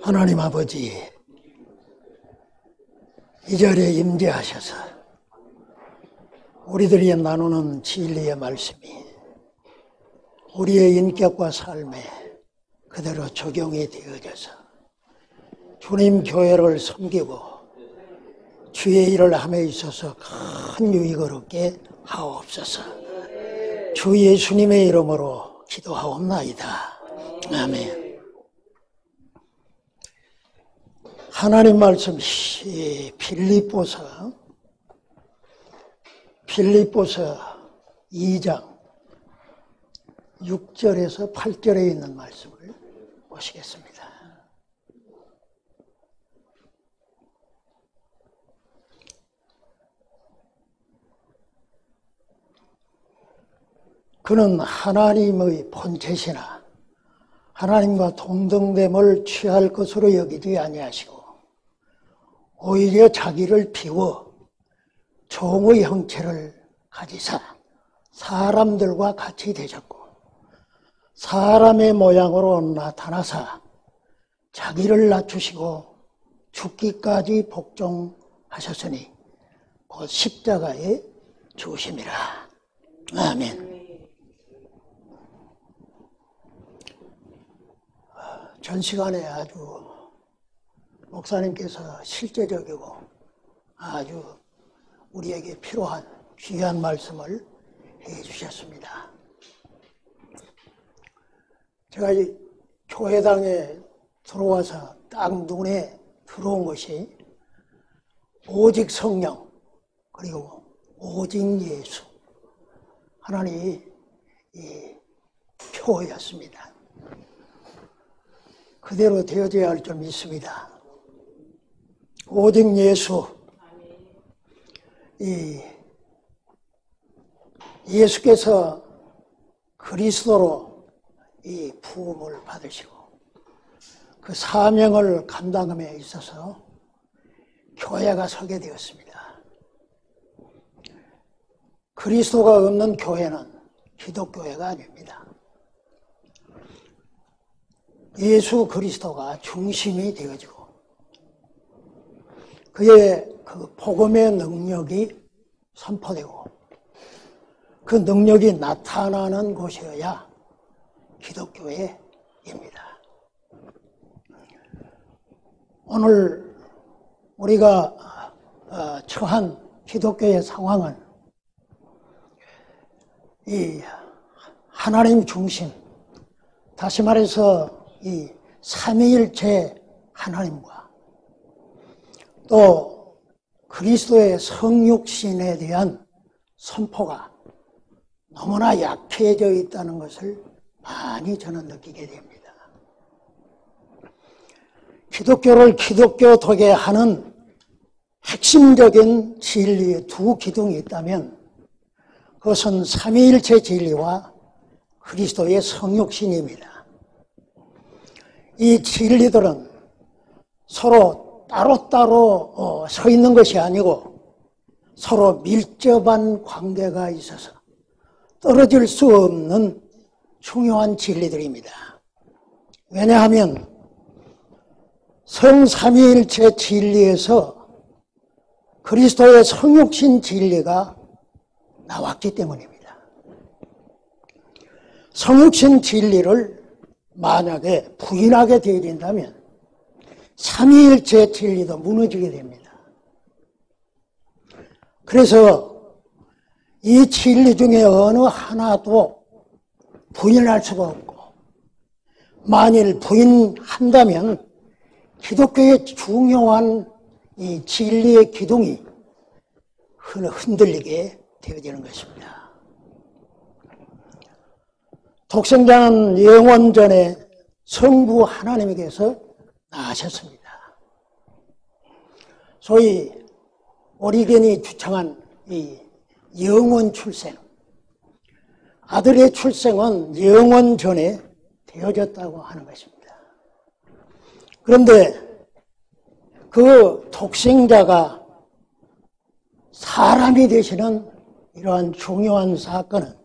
하나님 아버지, 이 자리에 임재하셔서 우리들이 나누는 진리의 말씀이 우리의 인격과 삶에 그대로 적용이 되어져서 주님 교회를 섬기고 주의 일을 함에 있어서 큰 유익을 얻게 하옵소서. 주 예수님의 이름으로 기도하옵나이다. 아멘. 하나님 말씀 빌립보서 2장 6절에서 8절에 있는 말씀을 보시겠습니다. 그는 하나님의 본체시나 하나님과 동등됨을 취할 것으로 여기지 아니하시고 오히려 자기를 비워 종의 형체를 가지사 사람들과 같이 되셨고 사람의 모양으로 나타나사 자기를 낮추시고 죽기까지 복종하셨으니 곧 십자가에 죽으심이라. 아멘. 전 시간에 아주 목사님께서 실제적이고 아주 우리에게 필요한 귀한 말씀을 해주셨습니다. 제가 이 교회당에 들어와서 딱 눈에 들어온 것이 오직 성령 그리고 오직 예수 하나님이 이 표였습니다. 그대로 되어져야 할 줄 믿습니다. 오직 예수, 예수께서 그리스도로 이 부음을 받으시고 그 사명을 감당함에 있어서 교회가 서게 되었습니다. 그리스도가 없는 교회는 기독교회가 아닙니다. 예수 그리스도가 중심이 되어지고 그의 그 복음의 능력이 선포되고 그 능력이 나타나는 곳이어야 기독교회입니다. 오늘 우리가 처한 기독교의 상황은 이 하나님 중심, 다시 말해서 이 삼위일체 하나님과 또 그리스도의 성육신에 대한 선포가 너무나 약해져 있다는 것을 많이 저는 느끼게 됩니다. 기독교를 기독교되게 하는 핵심적인 진리의 두 기둥이 있다면 그것은 삼위일체 진리와 그리스도의 성육신입니다. 이 진리들은 서로 따로따로 서 있는 것이 아니고 서로 밀접한 관계가 있어서 떨어질 수 없는 중요한 진리들입니다. 왜냐하면 성삼위일체 진리에서 그리스도의 성육신 진리가 나왔기 때문입니다. 성육신 진리를 만약에 부인하게 되어진다면 삼위일체 진리도 무너지게 됩니다. 그래서 이 진리 중에 어느 하나도 부인할 수가 없고 만일 부인한다면 기독교의 중요한 이 진리의 기둥이 흔들리게 되어지는 것입니다. 독생자는 영원전에 성부 하나님에게서 나셨습니다. 소위 오리겐이 주창한 이 영원 출생, 아들의 출생은 영원 전에 되어졌다고 하는 것입니다. 그런데 그 독생자가 사람이 되시는 이러한 중요한 사건은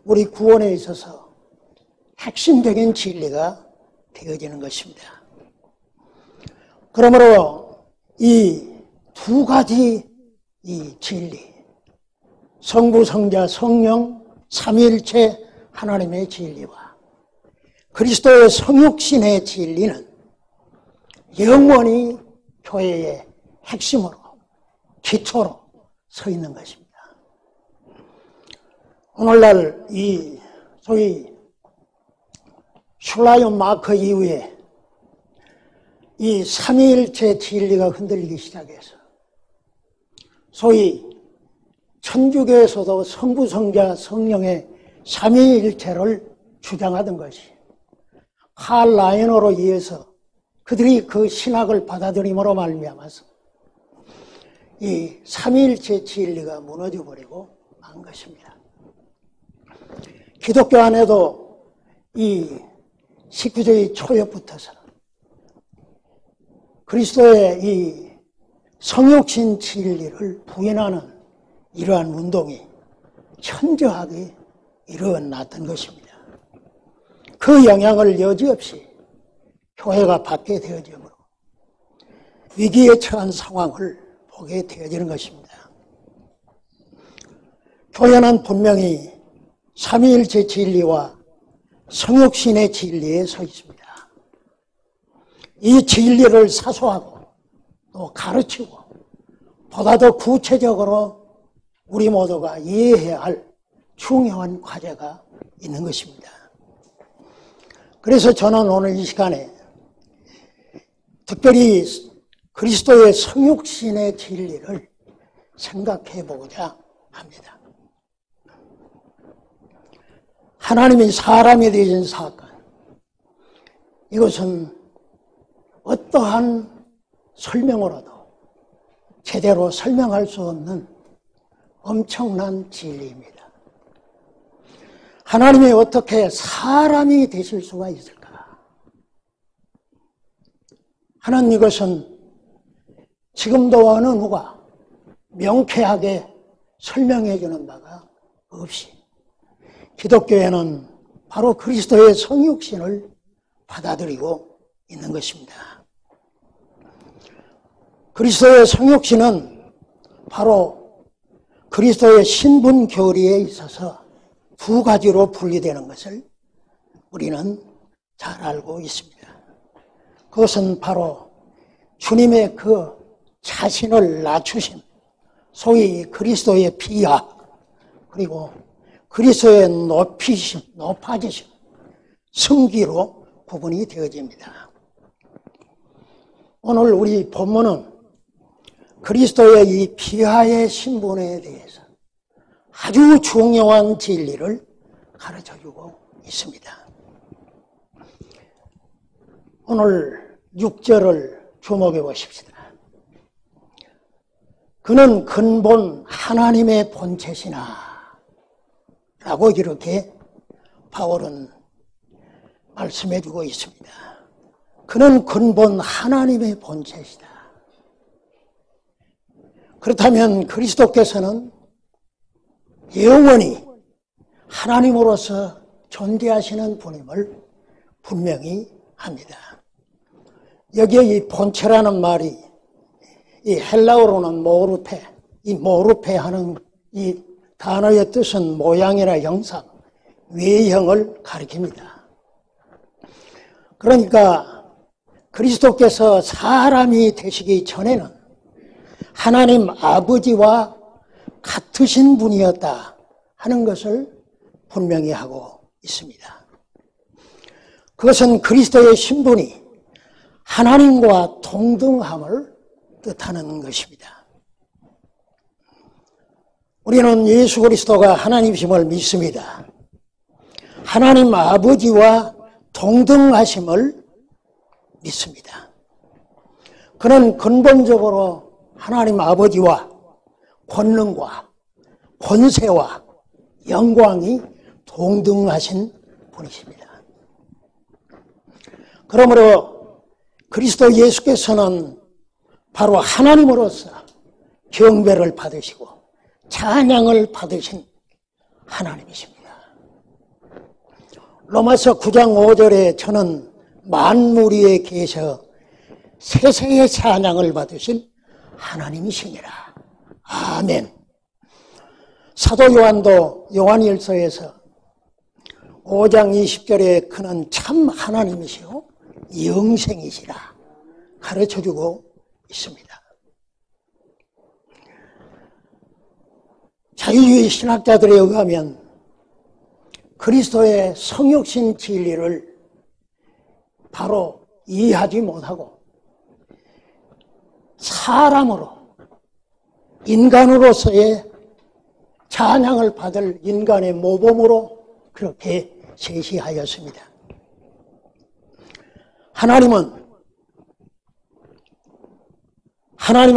우리 구원에 있어서 핵심적인 진리가 되어지는 것입니다. 그러므로 이 두 가지 이 진리, 성부, 성자, 성령, 삼위일체 하나님의 진리와 그리스도의 성육신의 진리는 영원히 교회의 핵심으로, 기초로 서 있는 것입니다. 오늘날 이 소위 슐라이온 마커 이후에 이 삼위일체 진리가 흔들리기 시작해서 소위 천주교에서도 성부, 성자, 성령의 삼위일체를 주장하던 것이 칼 라이너로 의해서 그들이 그 신학을 받아들임으로 말미암아서 이 삼위일체 진리가 무너져버리고 만 것입니다. 기독교 안에도 이 19세기 초엽부터서 그리스도의 이 성육신 진리를 부인하는 이러한 운동이 현저하게 일어났던 것입니다. 그 영향을 여지없이 교회가 받게 되어지므로 위기에 처한 상황을 보게 되어지는 것입니다. 교회는 분명히 삼위일체 진리와 성육신의 진리에 서 있습니다. 이 진리를 사수하고 또 가르치고 보다 더 구체적으로 우리 모두가 이해해야 할 중요한 과제가 있는 것입니다. 그래서 저는 오늘 이 시간에 특별히 그리스도의 성육신의 진리를 생각해 보고자 합니다. 하나님이 사람이 되신 사건, 이것은 어떠한 설명으로도 제대로 설명할 수 없는 엄청난 진리입니다. 하나님이 어떻게 사람이 되실 수가 있을까? 하는 이것은 지금도 어느 누가 명쾌하게 설명해 주는 바가 없이 기독교에는 바로 그리스도의 성육신을 받아들이고 있는 것입니다. 그리스도의 성육신은 바로 그리스도의 신분 교리에 있어서 두 가지로 분리되는 것을 우리는 잘 알고 있습니다. 그것은 바로 주님의 그 자신을 낮추심, 소위 그리스도의 비하, 그리고 그리스도의 높이심, 높아지심, 승기로 구분이 되어집니다. 오늘 우리 본문은 그리스도의 이 비하의 신분에 대해서 아주 중요한 진리를 가르쳐주고 있습니다. 오늘 6절을 주목해 보십시다. 그는 근본 하나님의 본체시나 라고 이렇게 바울은 말씀해 주고 있습니다. 그는 근본 하나님의 본체시다. 그렇다면 그리스도께서는 영원히 하나님으로서 존재하시는 분임을 분명히 합니다. 여기에 이 본체라는 말이 이 헬라어로는 모르페, 이 모르페 하는 이 단어의 뜻은 모양이나 형상, 외형을 가리킵니다. 그러니까 그리스도께서 사람이 되시기 전에는 하나님 아버지와 같으신 분이었다 하는 것을 분명히 하고 있습니다. 그것은 그리스도의 신분이 하나님과 동등함을 뜻하는 것입니다. 우리는 예수 그리스도가 하나님이심을 믿습니다. 하나님 아버지와 동등하심을 믿습니다. 그는 근본적으로 하나님 아버지와 권능과 권세와 영광이 동등하신 분이십니다. 그러므로 그리스도 예수께서는 바로 하나님으로서 경배를 받으시고 찬양을 받으신 하나님이십니다. 로마서 9장 5절에 저는 만물 위에 계셔 세세의 찬양을 받으신 하나님이시니라. 아멘. 사도 요한도 요한일서에서 5장 20절에 그는 참 하나님이시요 영생이시라 가르쳐주고 있습니다. 자유주의 신학자들에 의하면 그리스도의 성육신 진리를 바로 이해하지 못하고 사람으로 인간으로서의 찬양을 받을 인간의 모범으로 그렇게 제시하였습니다. 하나님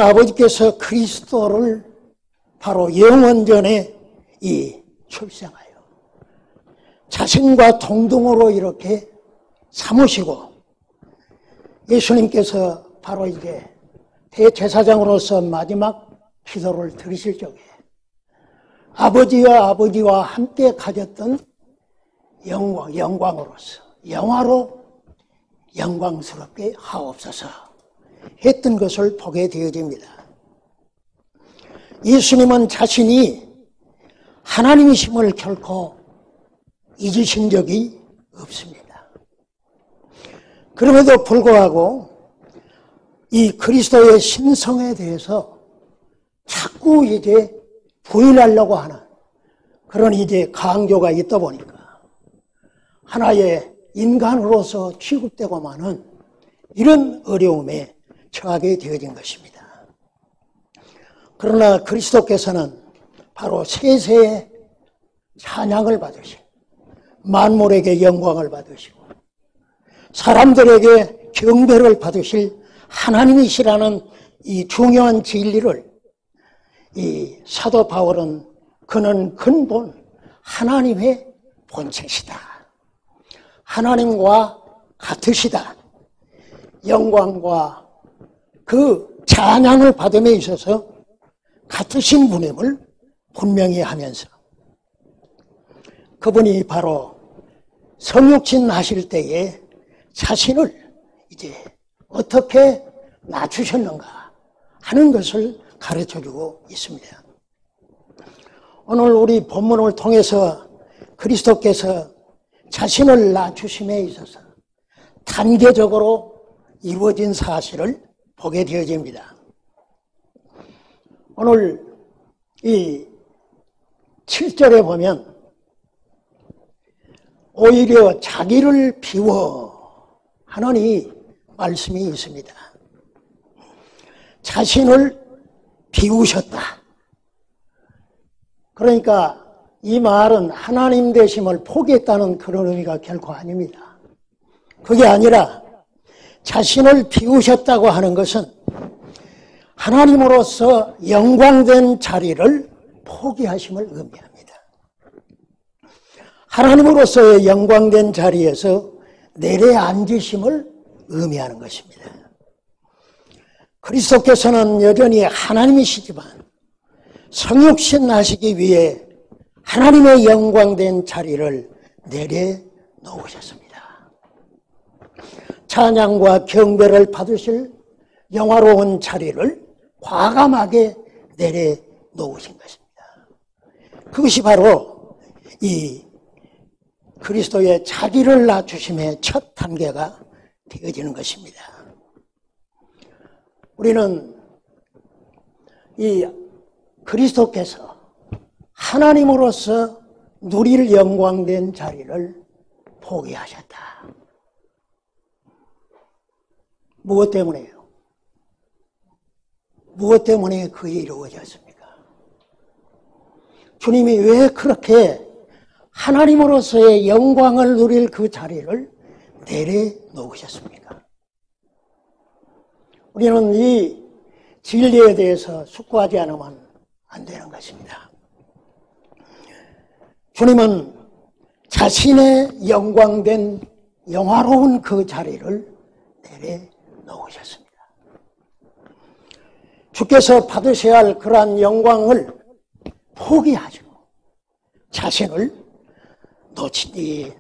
아버지께서 그리스도를 바로 영원전에 출생하여 자신과 동등으로 이렇게 삼으시고 예수님께서 바로 이제 대제사장으로서 마지막 기도를 드리실 적에 아버지와 함께 가졌던 영광으로서 영화로 영광스럽게 하옵소서 했던 것을 보게 되어집니다. 예수님은 자신이 하나님이심을 결코 잊으신 적이 없습니다. 그럼에도 불구하고 이 그리스도의 신성에 대해서 자꾸 이제 부인하려고 하는 그런 이제 강조가 있다 보니까 하나의 인간으로서 취급되고만은 이런 어려움에 처하게 되어진 것입니다. 그러나 그리스도께서는 바로 세세의 찬양을 받으시고 만물에게 영광을 받으시고 사람들에게 경배를 받으실 하나님이시라는 이 중요한 진리를 이 사도 바울은 그는 근본 하나님의 본체시다. 하나님과 같으시다. 영광과 그 찬양을 받음에 있어서 같으신 분임을 분명히 하면서 그분이 바로 성육신 하실 때에 자신을 이제 어떻게 낮추셨는가 하는 것을 가르쳐주고 있습니다. 오늘 우리 본문을 통해서 그리스도께서 자신을 낮추심에 있어서 단계적으로 이루어진 사실을 보게 되어집니다. 오늘 이 7절에 보면 오히려 자기를 비워 하는 이 말씀이 있습니다. 자신을 비우셨다. 그러니까 이 말은 하나님 되심을 포기했다는 그런 의미가 결코 아닙니다. 그게 아니라 자신을 비우셨다고 하는 것은 하나님으로서 영광된 자리를 포기하심을 의미합니다. 하나님으로서의 영광된 자리에서 내려앉으심을 의미하는 것입니다. 그리스도께서는 여전히 하나님이시지만 성육신 하시기 위해 하나님의 영광된 자리를 내려놓으셨습니다. 찬양과 경배를 받으실 영화로운 자리를 과감하게 내려놓으신 것입니다. 그것이 바로 이 그리스도의 자기를 낮추심의 첫 단계가 되어지는 것입니다. 우리는 이 그리스도께서 하나님으로서 누릴 영광된 자리를 포기하셨다. 무엇 때문에요? 무엇 때문에 그게 이루어졌습니까? 주님이 왜 그렇게 하나님으로서의 영광을 누릴 그 자리를 내려놓으셨습니까? 우리는 이 진리에 대해서 숙고하지 않으면 안 되는 것입니다. 주님은 자신의 영광된 영화로운 그 자리를 내려놓으셨습니다. 주께서 받으셔야 할 그러한 영광을 포기하시고 자신을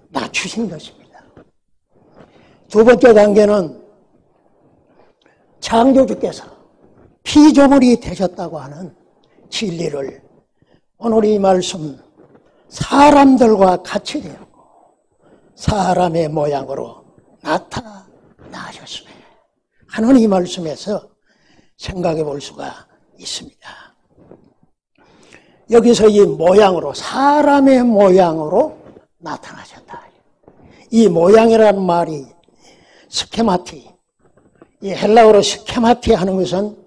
낮추신 것입니다. 두 번째 단계는 창조주께서 피조물이 되셨다고 하는 진리를 오늘 이 말씀 사람들과 같이 되었고 사람의 모양으로 나타나셨으며 하는 이 말씀에서 생각해 볼 수가 있습니다. 여기서 이 모양으로 사람의 모양으로 나타나셨다. 이 모양이라는 말이 스케마티, 이 헬라어로 스케마티 하는 것은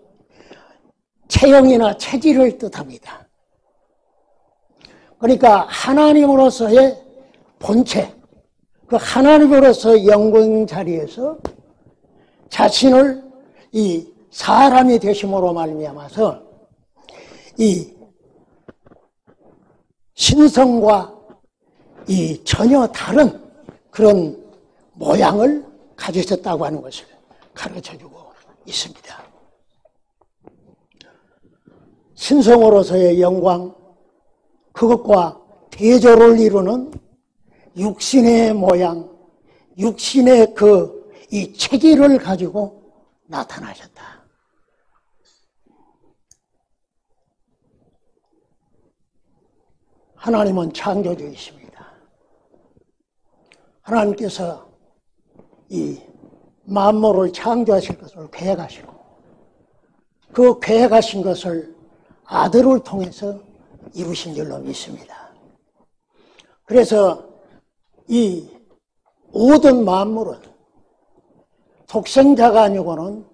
체형이나 체질을 뜻합니다. 그러니까 하나님으로서의 본체, 그 하나님으로서 영광 자리에서 자신을 이 사람이 되심으로 말미암아서 이 신성과 이 전혀 다른 그런 모양을 가지셨다고 하는 것을 가르쳐주고 있습니다. 신성으로서의 영광, 그것과 대조를 이루는 육신의 모양, 육신의 이 체질을 가지고 나타나셨다. 하나님은 창조주이십니다. 하나님께서 이 만물을 창조하실 것을 계획하시고 그 계획하신 것을 아들을 통해서 이루신 줄로 믿습니다. 그래서 이 모든 만물은 독생자가 아니고는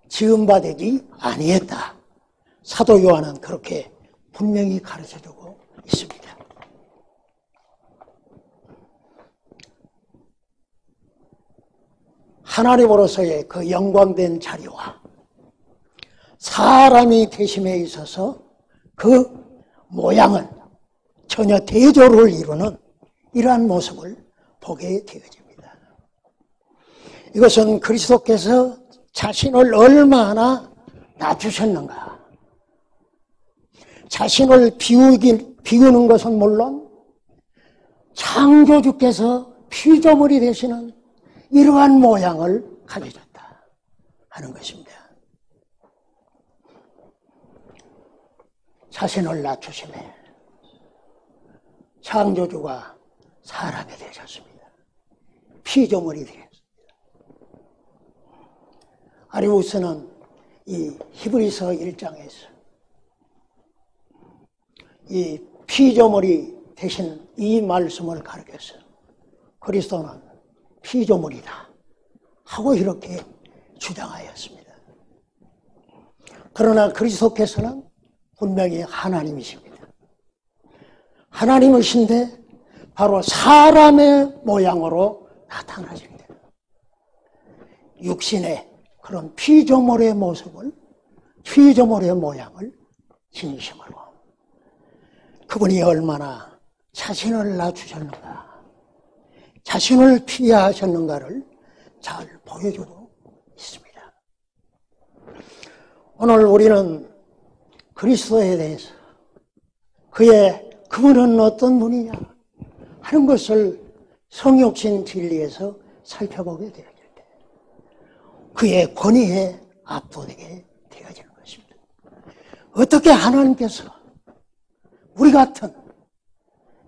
지음받지 아니했다. 사도 요한은 그렇게 분명히 가르쳐주고 있습니다. 하나님으로서의 그 영광된 자리와 사람이 되심에 있어서 그 모양은 전혀 대조를 이루는 이러한 모습을 보게 되어집니다. 이것은 그리스도께서 자신을 얼마나 낮추셨는가. 자신을 비우는 것은 물론 창조주께서 피조물이 되시는 이러한 모양을 가지셨다 하는 것입니다. 자신을 낮추심에 창조주가 사람이 되셨습니다. 피조물이 되었습니다. 아리우스는 이 히브리서 1장에서 이 피조물이 되신 이 말씀을 가르쳤어요. 그리스도는 피조물이다 하고 이렇게 주장하였습니다. 그러나 그리스도께서는 분명히 하나님이십니다. 하나님이신데 바로 사람의 모양으로 나타나십니다. 육신의 그런 피조물의 모습을, 피조물의 모양을 지니심으로 그분이 얼마나 자신을 낮추셨는가, 자신을 피하셨는가를 잘 보여주고 있습니다. 오늘 우리는 그리스도에 대해서 그분은 어떤 분이냐 하는 것을 성육신 진리에서 살펴보게 되어질 때 그의 권위에 압도되게 되어지는 것입니다. 어떻게 하나님께서 우리 같은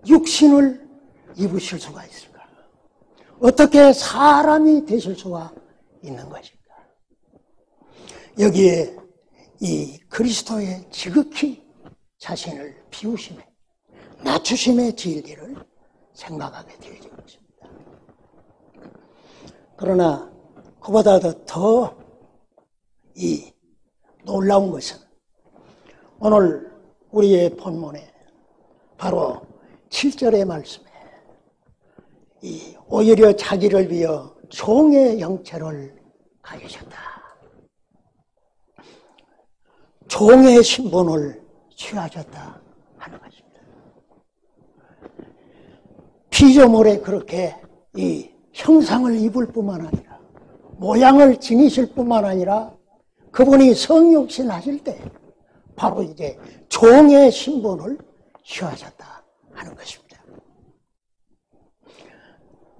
육신을 입으실 수가 있을까? 어떻게 사람이 되실 수가 있는 것일까? 여기에 이 그리스도의 지극히 자신을 비우심에 낮추심의 진리를 생각하게 되어진 것입니다. 그러나 그보다 더 이 놀라운 것은 오늘 우리의 본문에 바로 7절의 말씀에 이 오히려 자기를 위하여 종의 형체를 가지셨다. 종의 신분을 취하셨다 하는 것입니다. 피조물에 그렇게 이 형상을 입을 뿐만 아니라 모양을 지니실 뿐만 아니라 그분이 성육신 하실 때 바로 이제 종의 신분을 취하셨다 하는 것입니다.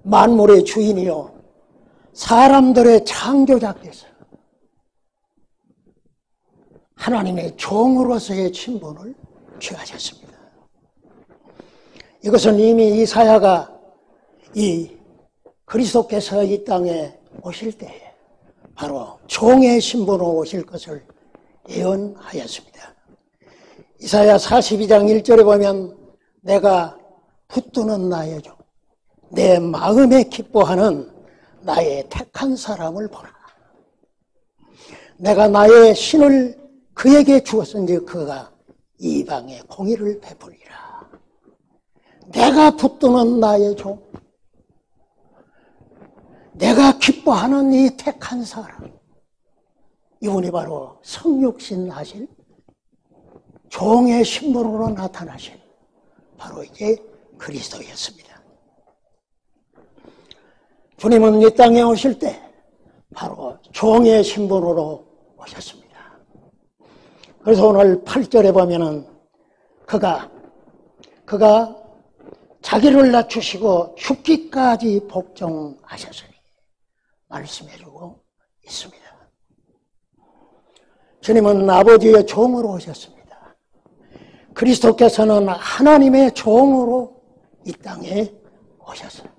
만물의 주인이요 사람들의 창조자께서 하나님의 종으로서의 신분을 취하셨습니다. 이것은 이미 이사야가 이 그리스도께서 이 땅에 오실 때에 바로 종의 신분으로 오실 것을 예언하였습니다. 이사야 42장 1절에 보면 내가 붙드는 나의 종, 내 마음에 기뻐하는 나의 택한 사람을 보라. 내가 나의 신을 그에게 주었은지 그가 이방에 공의를 베풀리라. 내가 붙드는 나의 종, 내가 기뻐하는 이 택한 사람, 이분이 바로 성육신 하실 종의 신분으로 나타나신 바로 이제 그리스도였습니다. 주님은 이 땅에 오실 때 바로 종의 신분으로 오셨습니다. 그래서 오늘 8절에 보면은 그가 자기를 낮추시고 죽기까지 복종하셨으니 말씀해주고 있습니다. 주님은 아버지의 종으로 오셨습니다. 그리스도께서는 하나님의 종으로 이 땅에 오셨어요.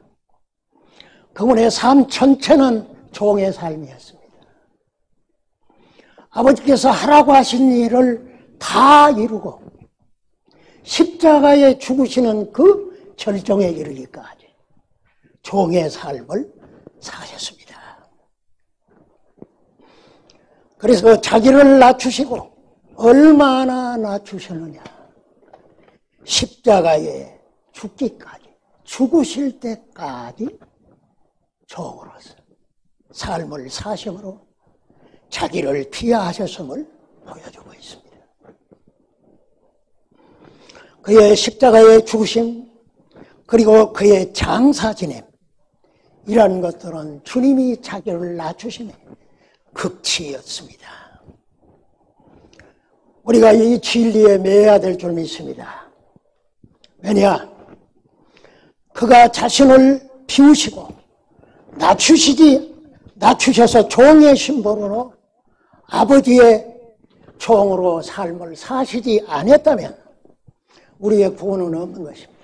그분의 삶 전체는 종의 삶이었습니다. 아버지께서 하라고 하신 일을 다 이루고 십자가에 죽으시는 그 절정에 이르기까지 종의 삶을 사셨습니다. 그래서 자기를 낮추시고 얼마나 낮추셨느냐. 십자가에 죽기까지, 죽으실 때까지 종으로서 삶을 사심으로 자기를 피하셨음을 보여주고 있습니다. 그의 십자가의 죽으심, 그리고 그의 장사 지냄, 이런 것들은 주님이 자기를 낮추심의 극치였습니다. 우리가 이 진리에 매여야 될 줄 믿습니다. 왜냐? 그가 자신을 비우시고 낮추셔서 종의 신분으로 아버지의 종으로 삶을 사시지 않았다면 우리의 구원은 없는 것입니다.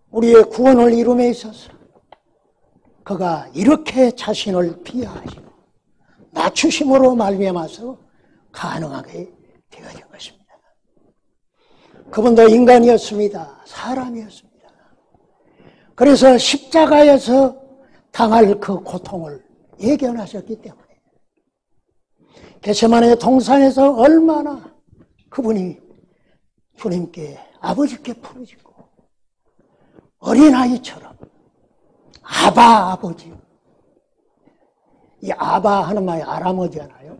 우리의 구원을 이룸에 있어서 그가 이렇게 자신을 비하하시고 낮추심으로 말미암아서 가능하게 되어진 것입니다. 그분도 인간이었습니다. 사람이었습니다. 그래서 십자가에서 당할 그 고통을 예견하셨기 때문에 겟세마네 동산에서 얼마나 그분이 주님께 아버지께 부르짖고 어린아이처럼 아바 아버지, 이 아바 하는 말이 아람어잖아요.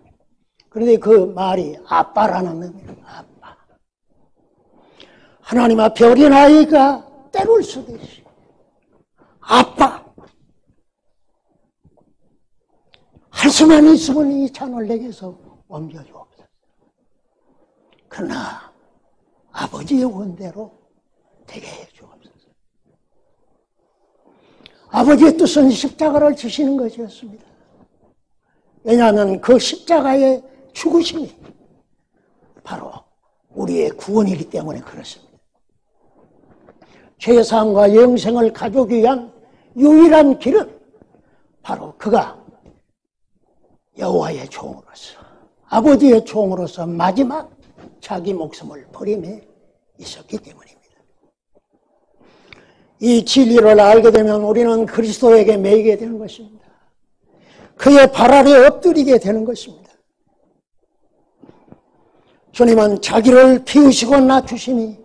그런데 그 말이 아빠라는 의미예요. 아빠. 하나님 앞에 어린아이가 때울 수도 있어요. 아빠. 할 수만 있으면 이 잔을 내게서 옮겨주옵소서. 그러나 아버지의 원대로 되게 해주옵소서. 아버지의 뜻은 십자가를 지시는 것이었습니다. 왜냐하면 그 십자가의 죽으심이 바로 우리의 구원이기 때문에 그렇습니다. 죄사함과 영생을 가져오기 위한 유일한 길은 바로 그가 여호와의 종으로서, 아버지의 종으로서 마지막 자기 목숨을 버림에 있었기 때문입니다. 이 진리를 알게 되면 우리는 그리스도에게 매이게 되는 것입니다. 그의 발 아래 엎드리게 되는 것입니다. 주님은 자기를 비우시고 낮추심이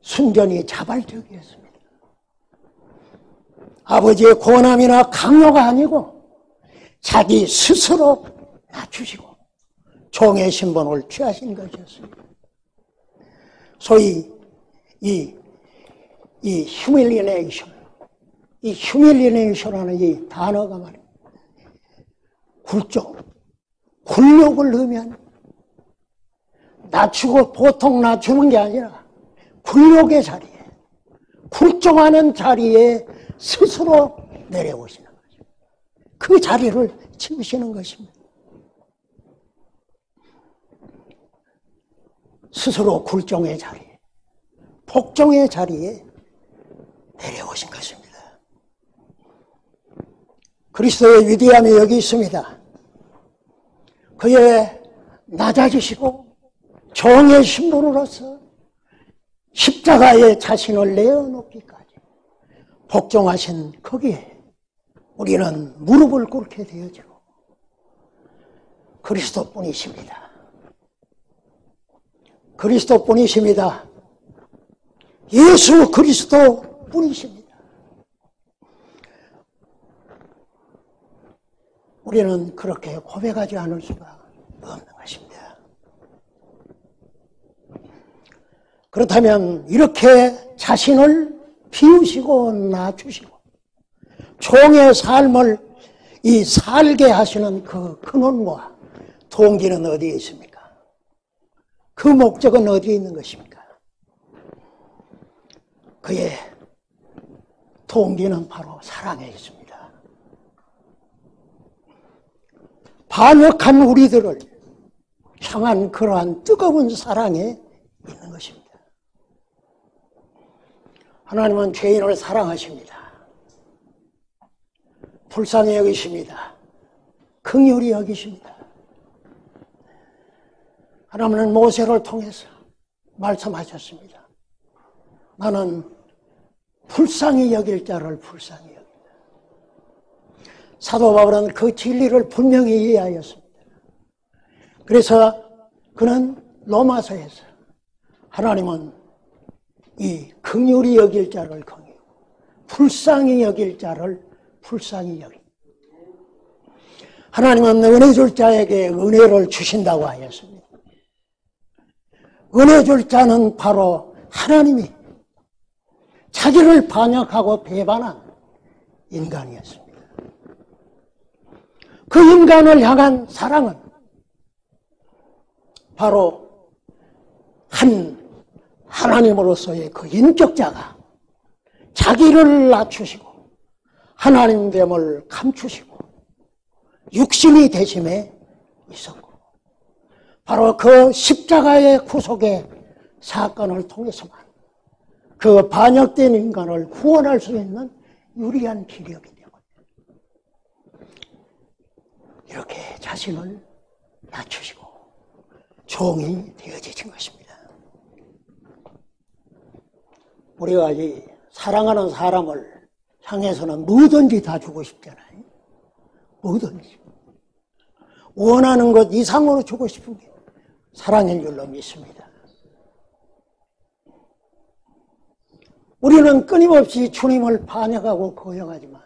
순전히 자발적이었습니다. 아버지의 권함이나 강요가 아니고 자기 스스로 낮추시고 종의 신분을 취하신 것이었습니다. 소위 이 휴밀리네이션이라는 이 단어가 말이에요. 굴욕을 의미하는, 낮추고 보통 낮추는 게 아니라 굴욕의 자리에, 굴종하는 자리에 스스로 내려오시는 거죠. 그 자리를 채우시는 것입니다. 스스로 굴종의 자리에, 복종의 자리에 내려오신 것입니다. 그리스도의 위대함이 여기 있습니다. 그의 낮아지시고 종의 신분으로서 십자가에 자신을 내어놓기까지 복종하신 거기에 우리는 무릎을 꿇게 되어지고 그리스도뿐이십니다. 그리스도뿐이십니다. 예수 그리스도뿐이십니다. 우리는 그렇게 고백하지 않을 수가 없는 것입니다. 그렇다면 이렇게 자신을 비우시고 낮추시고 종의 삶을 이 살게 하시는 그 근원과 동기는 어디에 있습니까? 그 목적은 어디에 있는 것입니까? 그의 동기는 바로 사랑에 있습니다. 반역한 우리들을 향한 그러한 뜨거운 사랑에 있는 것입니다. 하나님은 죄인을 사랑하십니다. 불쌍히 여기십니다. 긍휼히 여기십니다. 하나님은 모세를 통해서 말씀하셨습니다. 나는 불쌍히 여길 자를 불쌍히 여긴다. 사도 바울은 그 진리를 분명히 이해하였습니다. 그래서 그는 로마서에서 하나님은 이 긍휼히 여길 자를 긍휼히, 불쌍히 여길 자를 불쌍히 여긴다. 하나님은 은혜 줄 자에게 은혜를 주신다고 하였습니다. 은혜 줄 자는 바로 하나님이 자기를 반역하고 배반한 인간이었습니다. 그 인간을 향한 사랑은 바로 한 하나님으로서의 그 인격자가 자기를 낮추시고 하나님됨을 감추시고 육신이 되심에 있었고 바로 그 십자가의 구속의 사건을 통해서만 그 반역된 인간을 구원할 수 있는 유리한 기력이 되고 이렇게 자신을 낮추시고 종이 되어지신 것입니다. 우리가 이 사랑하는 사람을 향해서는 뭐든지 다 주고 싶잖아요. 뭐든지. 원하는 것 이상으로 주고 싶은 게 사랑인 줄로 믿습니다. 우리는 끊임없이 주님을 반역하고 거역하지만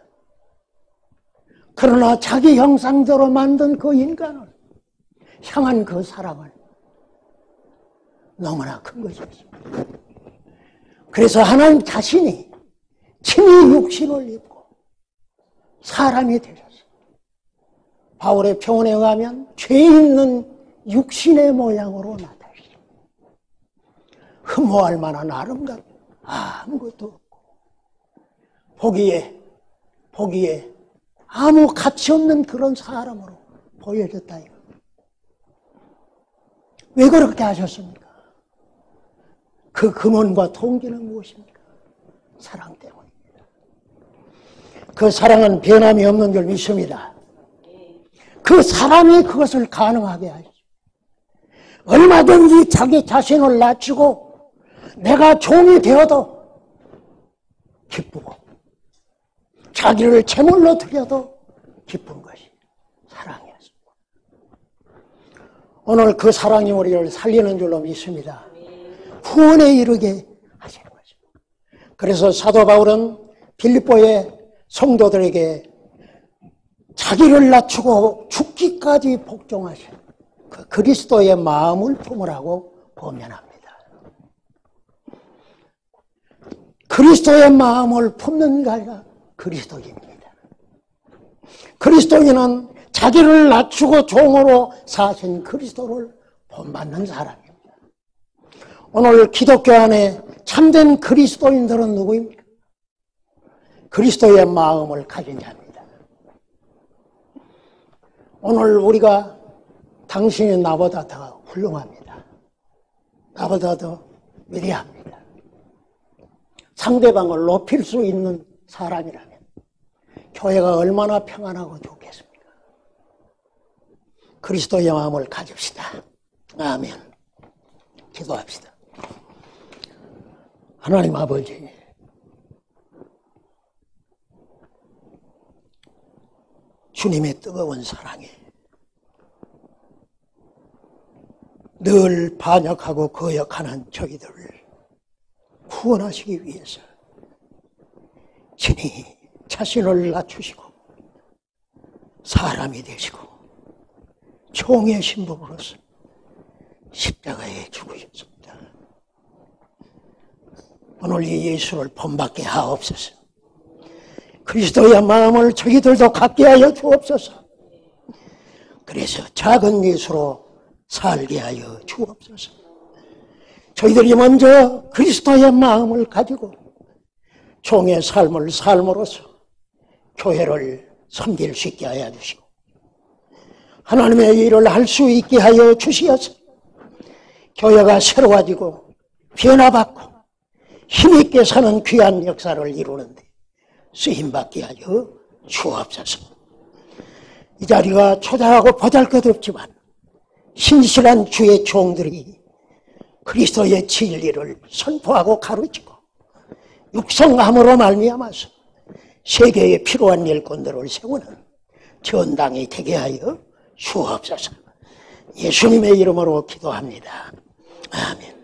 그러나 자기 형상대로 만든 그 인간을 향한 그 사랑은 너무나 큰 것이었습니다. 그래서 하나님 자신이 친히 육신을 입고 사람이 되셨어요. 바울의 표현에 의하면 죄 있는 육신의 모양으로 나타나십니다. 흠모할 만한 아름답 아무것도 없고 보기에 아무 가치 없는 그런 사람으로 보여졌다 이거. 왜 그렇게 하셨습니까? 그 근원과 동기는 무엇입니까? 사랑 때문입니다. 그 사랑은 변함이 없는 줄 믿습니다. 그 사람이 그것을 가능하게 하시죠. 얼마든지 자기 자신을 낮추고 내가 종이 되어도 기쁘고 자기를 제물로 드려도 기쁜 것이 사랑이었습니다. 오늘 그 사랑이 우리를 살리는 줄로 믿습니다. 구원에 이르게 하시는 거죠. 그래서 사도 바울은 빌립보의 성도들에게 자기를 낮추고 죽기까지 복종하신 그 그리스도의 마음을 품으라고 권면합니다. 그리스도의 마음을 품는 자가 그리스도인입니다. 그리스도인은 자기를 낮추고 종으로 사신 그리스도를 본받는 사람입니다. 오늘 기독교 안에 참된 그리스도인들은 누구입니까? 그리스도의 마음을 가진 자입니다. 오늘 우리가 당신이 나보다 더 훌륭합니다. 나보다 더 위대합니다. 상대방을 높일 수 있는 사람이라면 교회가 얼마나 평안하고 좋겠습니까? 그리스도의 마음을 가집시다. 아멘. 기도합시다. 하나님 아버지, 주님의 뜨거운 사랑에 늘 반역하고 거역하는 저희들을 구원하시기 위해서 친히 자신을 낮추시고 사람이 되시고 종의 신분으로서 십자가에 죽으셨습니다. 오늘 이 예수를 본받게 하옵소서. 그리스도의 마음을 저희들도 갖게 하여 주옵소서. 그래서 작은 예수로 살게 하여 주옵소서. 저희들이 먼저 그리스도의 마음을 가지고 종의 삶을 삶으로써 교회를 섬길 수 있게 하여 주시고 하나님의 일을 할 수 있게 하여 주시어서 교회가 새로워지고 변화받고 힘있게 사는 귀한 역사를 이루는데 쓰임받게 하여 주옵소서. 이 자리가 초대하고 보잘것없지만 신실한 주의 종들이 그리스도의 진리를 선포하고 가르치고 육성함으로 말미암아서 세계에 필요한 일꾼들을 세우는 전당이 되게 하여 주옵소서. 예수님의 이름으로 기도합니다. 아멘.